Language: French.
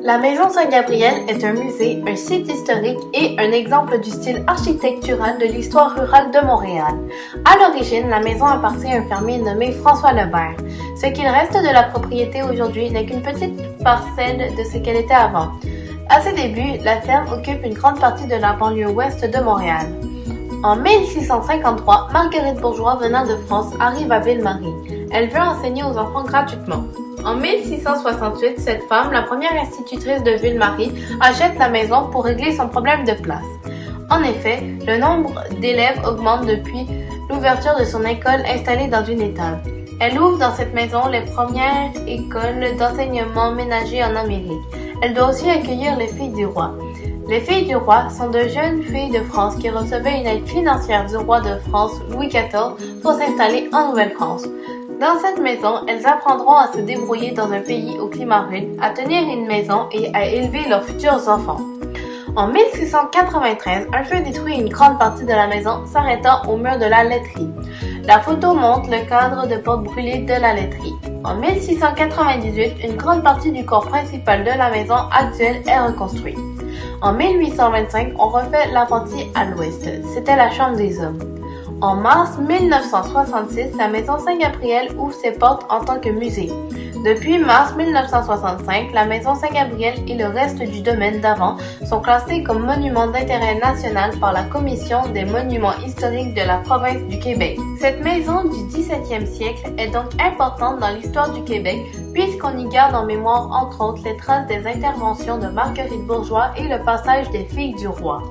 La Maison Saint-Gabriel est un musée, un site historique et un exemple du style architectural de l'histoire rurale de Montréal. À l'origine, la maison appartient à un fermier nommé François Lebert. Ce qu'il reste de la propriété aujourd'hui n'est qu'une petite parcelle de ce qu'elle était avant. À ses débuts, la ferme occupe une grande partie de la banlieue ouest de Montréal. En 1653, Marguerite Bourgeois venant de France arrive à Ville-Marie. Elle veut enseigner aux enfants gratuitement. En 1668, cette femme, la première institutrice de Ville-Marie, achète la maison pour régler son problème de place. En effet, le nombre d'élèves augmente depuis l'ouverture de son école installée dans une étable. Elle ouvre dans cette maison les premières écoles d'enseignement ménager en Amérique. Elle doit aussi accueillir les filles du roi. Les filles du roi sont de jeunes filles de France qui recevaient une aide financière du roi de France, Louis XIV, pour s'installer en Nouvelle-France. Dans cette maison, elles apprendront à se débrouiller dans un pays au climat rude, à tenir une maison et à élever leurs futurs enfants. En 1693, un feu détruit une grande partie de la maison, s'arrêtant au mur de la laiterie. La photo montre le cadre de porte brûlée de la laiterie. En 1698, une grande partie du corps principal de la maison actuelle est reconstruite. En 1825, on refait l'appentis à l'ouest. C'était la chambre des hommes. En mars 1966, la Maison Saint-Gabriel ouvre ses portes en tant que musée. Depuis mars 1965, la Maison Saint-Gabriel et le reste du domaine d'avant sont classés comme monuments d'intérêt national par la Commission des monuments historiques de la province du Québec. Cette maison du 17e siècle est donc importante dans l'histoire du Québec puisqu'on y garde en mémoire entre autres les traces des interventions de Marguerite Bourgeois et le passage des filles du roi.